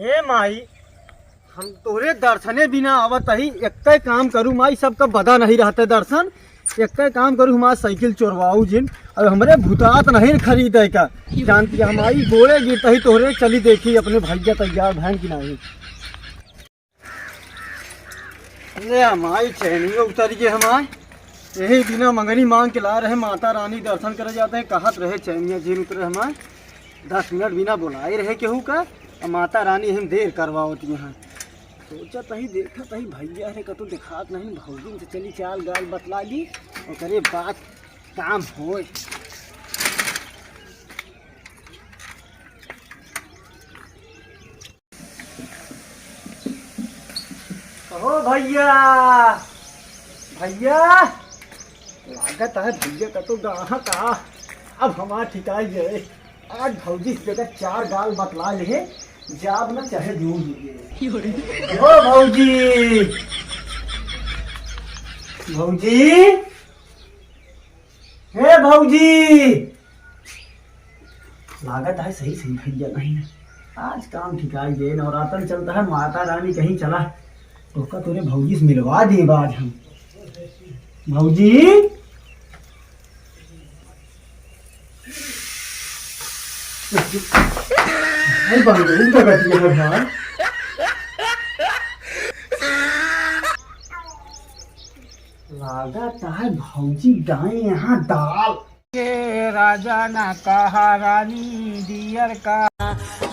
हे माई, हम तोरे दर्शने बिना आवत ही। एक काम करूँ माई, सबका बदा नहीं रहते दर्शन। एक काम करूँ, हमारा साइकिल चोरवाऊ जिन और हमरे भूतात नहीं खरीदे का जानती हमारी गोड़े गिरता ही तोरे चली देखी अपने भैया तैयार बहन की नहीं। अरे हमारी चैनी उतर गए हमारे यही बिना मंगनी मांग के ला रहे माता रानी दर्शन करे जाते हैं। कहत रहे चैनिया जी उतरे हमारे 10 मिनट बिना बुलाए रहे केहू का और माता रानी हम देर करवाती यहाँ। सोचा तही देखा तही भैया रे कतु दिखात नहीं भौजी से चली चाल गाल बतला दी और करे बात काम होए। ओ भैया भैया लागत है भैया कतु गाह का अब हमारा ठिकाई गए। आज भौजी से जगह 4 गाल बतला ले जाब न चाहे दूर लीजिए। ओ भौजी भौजी हे भौजी लागत है सही सही भैया नहीं आज काम ठिकाई गए। नवरात्र चलता है माता रानी कहीं चला तो का तोरे भौजी से मिलवा दिए आज हम। भौजी लागत है भौजी गाय यहाँ दाल के राजा ना कहा रानी डियर का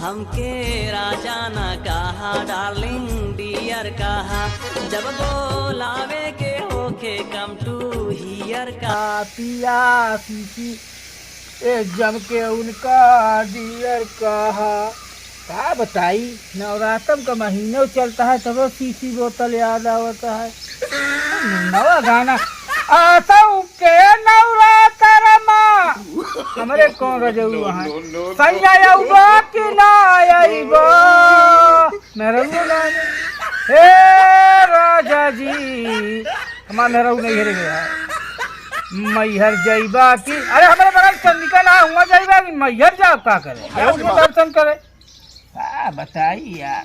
हमके राजा ना कहा डार्लिंग डियर कहा जब बोलावे के होके कम टू हियर का पिया सीसी जम के उनका डियर कहा। क्या बताई नवरात्र का महीना चलता है तब सीसी बोतल याद आवता है। नवा गाना आसौ के नवरात्र माँ हमारे कौन रजऊ है सही आऊबा कि ना आईबा मेरा हे राजा जी हमारा नरऊ नहीं हेरे गया मैहर जाइबा कि अरे हमारे बगल चंदिका ना हुआ जाइबा कि मैहर जाओ का करे दर्शन करे। बताई यार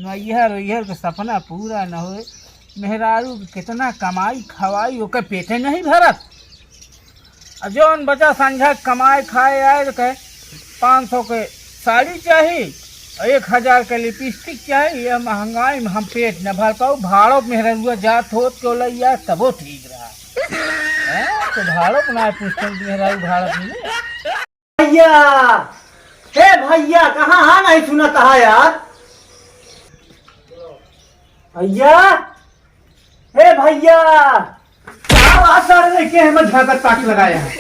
मैहर वैहर का सपना पूरा न हो मेहरारू कितना कमाई खवाई ओकर पेटे नहीं भरत। जौन बचा संझा कमाए खाए आए तो कहे 500 के साड़ी चाहिए 1000 के लिपस्टिक चाहिए। यह महंगाई में हम पेट न भर पाऊ भाड़ो मेहरुआ जात होत के लैया तबो ठीक रहा तो भाड़ो बनाए पूछते मेहरारू भाड़ा भैया हे भैया कहाँ हाँ नहीं सुनता है यार। भैया हे भैया क्या आसर लेके हमें झाकत पाटी लगाया है।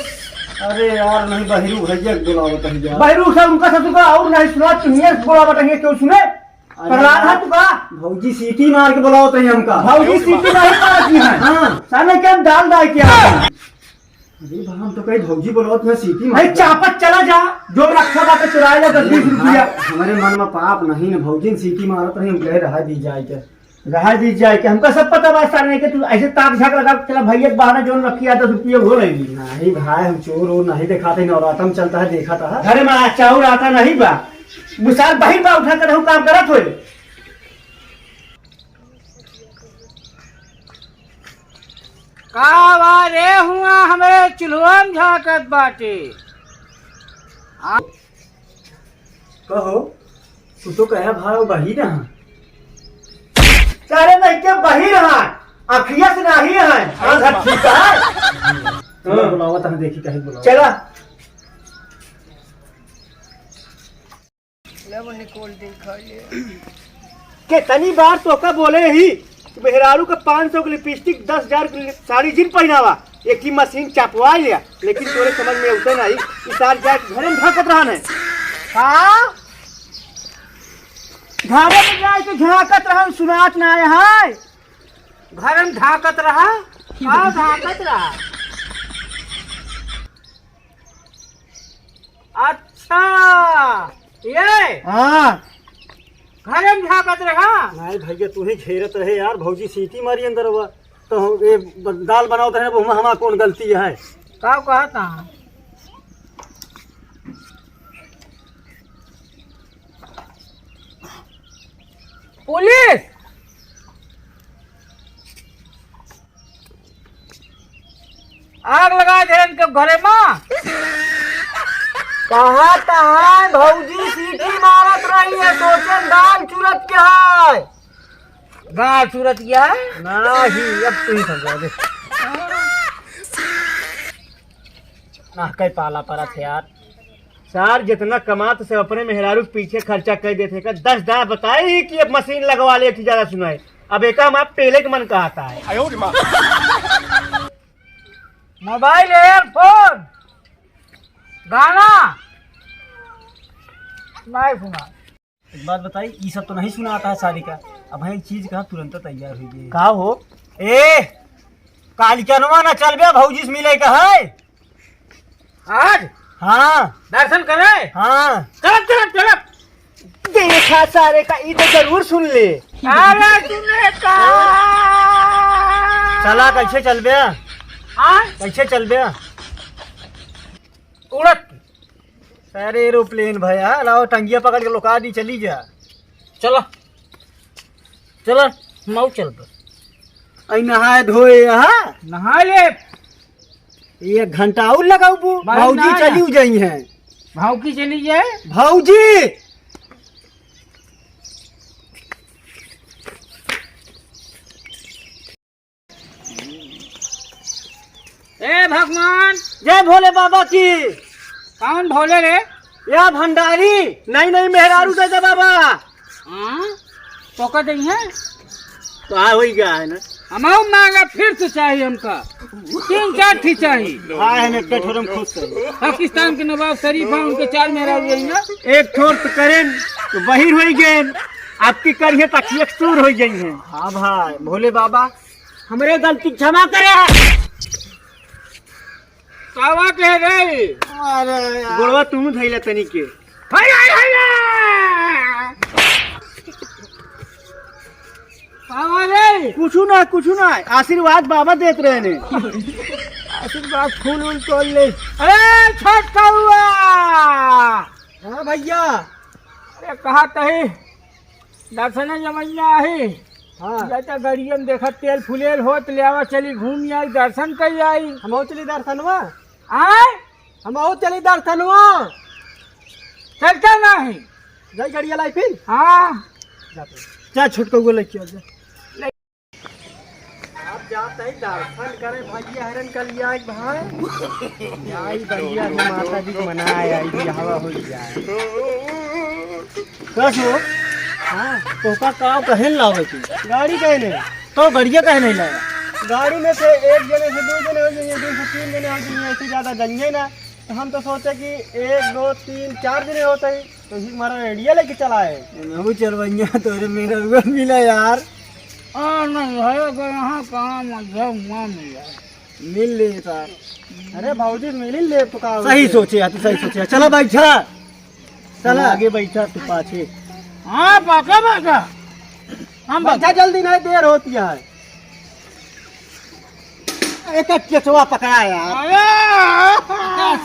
अरे यार नहीं बहिरू भैया बुलावत है बहिरू सब उनका सब का और नहीं सुना तुम्हें बुलावत है क्यों सुने प्रहलाद है तुका भौजी सीटी मार के बुलावत है हमका भौजी सीटी नहीं मारती है। हां सामने क्या दाल दाई क्या अरे हम तो कहीं भौजी बोलत में सीटी मार चापत चला जा जो रखा बात चुराए ला 10-20 रुपया हमारे मन में पाप नहीं न भौजी सीटी मारत रही हम कह रहा दी जाए के हमका सब पता बात सारे के तू ऐसे ताक झाक लगा चला भैया बहाना जोन रखी 10 रुपया हो लेगी नहीं भाई हम चोर हो नहीं दिखाते नवरात्र में चलता है देखा था घरे में चाउर आता नहीं बा मुसार बहिर बा उठा कर हम काम करत होए। का वारे हुआ हमें चुलवन झाकत बाटे कहो तू तो कहे भाव बही रहा सारे नहीं के बही रहा अखिया से नहीं है आधा ठीक है बुलावा तने देखी कहीं बुलावा चला ले वो निकोल देखा ये कितनी बार तो का बोले ही मेहरारू का 500 की लिपस्टिक 10,000 की साड़ी जिन पहनावा एक ही मशीन चपवा लिया लेकिन तोरे समझ में उठे नहीं सार जाके घरे में झाकत रहा है। हाँ घरे में जाके झाकत रहा सुनात ना आया है घर में झाकत रहा हाँ झाकत रहा। अच्छा ये हाँ घर में झाकत रहा नहीं भैया तू ही घेरत रहे यार भौजी सीटी मारी अंदर हुआ तो ये दाल बनाओ रहे वो हमारा कौन गलती है का कहता पुलिस आग लगा दे इनके घरे में। कहा तहा भौजी सीटी मारत रही है, सोचन दाल चुरत के है। गाँव सूरत क्या है? नहीं, अब तू ही समझा दे। ना कई पाला पड़ा थे यार। सर जितना कमात से अपने मेहरारू के पीछे खर्चा कर देते का 10 दार बताई कि अब मशीन लगवा ले की ज्यादा सुनाए। अब एक हम आप पेले के मन कहता है। मोबाइल एयरफोन गाना नहीं सुना। एक बात बताई, ये सब तो नहीं सुना आता है शादी का। अब है चीज का तुरंत तैयार हो गई। का हो ए कालिकनवा ना चल बे, भौजी से मिले का है आज हाँ दर्शन करे। हाँ चलप चलप चलप। देखा सारे का ये तो जरूर सुन ले। अरे सुने का चला कैसे चल बे, हाँ कैसे चल बे? उड़त सर एरोप्लेन भैया लाओ टंगिया पकड़ के लोका दी चली जा। चलो चलो मऊ चल पर। आई नहाए धोए यहाँ नहा ले। 1 घंटा और लगाऊ भाई भौजी नहाया। चली जाई है। भाव की चली जाए। भौजी ए भगवान जय भोले बाबा की। कौन भोले रे? या भंडारी नहीं नहीं मेहरारू दे दे बाबा। हाँ तो कह दई है तो आ हो गया है ना। हमारा मांगा फिर से चाहिए हमका 3-4 थी चाहिए। हाँ है ना कठोरम खुश है। पाकिस्तान के नवाब शरीफ है उनके 4 मेहरा हुए ना। एक छोर तो करें तो बहिर हो गए, आपकी करिए तक चूर हो गई है। हाँ भाई भोले बाबा हमरे गलती क्षमा करे। कावा कह रे? अरे गोड़वा तुम धैले तनी के। हाय हाय हाय कावा रे? कुछ ना आशीर्वाद बाबा देते रहे ने। आशीर्वाद फूल उल तोड़ ले। अरे छठ का हुआ। हाँ भैया। अरे कहा तही दर्शन जमैया है। हाँ जाता गड़ियन देखा तेल फुलेल होत ले आवा चली घूम आई दर्शन कर आई। हम चली दर्शनवा। आय हम चली दर्शनवा। चलता नहीं जाई गड़िया लाई फिर। हाँ जा छुटको को लेके जा। आप जाते ही दर्शन करे भैया हैरन कर लिया भाई। आई बढ़िया माता जी को मनाए आई हवा हो जाए। कसो हाँ तो का काम कहे लावे तू गाड़ी कहे नहीं तो गड़िया कहे नहीं लाया। गाड़ी में से 1 जने से 2 जने हो जाएंगे, 2 से 3 जने हो जाएंगे, ऐसे ज्यादा जाएंगे ना। तो हम तो सोचे कि 1 2 3 4 जने होते ही तो ही हमारा रेडिया लेके चला है। वो चलवैया तो मेरा रुआ मिला यार। नहीं है यहाँ कहाँ मजा मिला मिल ले सर। अरे भाजी मिल ही ले तो सही सोचे यार, तू सही सोचे। चला बैठा, चला आगे बैठा तू पाछे। हाँ पाका हम बैठा जल्दी नहीं देर होती है। एक केचवा पकड़ा यार।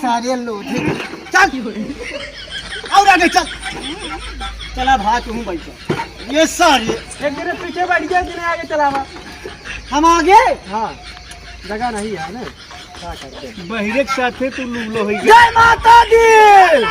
सारे लोग चल और आगे चल। चला भाग तू बैठा। ये सारे एक दिन पीछे बैठ गया, दिन आगे चलावा। हम आगे हाँ जगह नहीं है ना। क्या करते बहिरे के साथ तू लूलो हो गया। जय माता दी।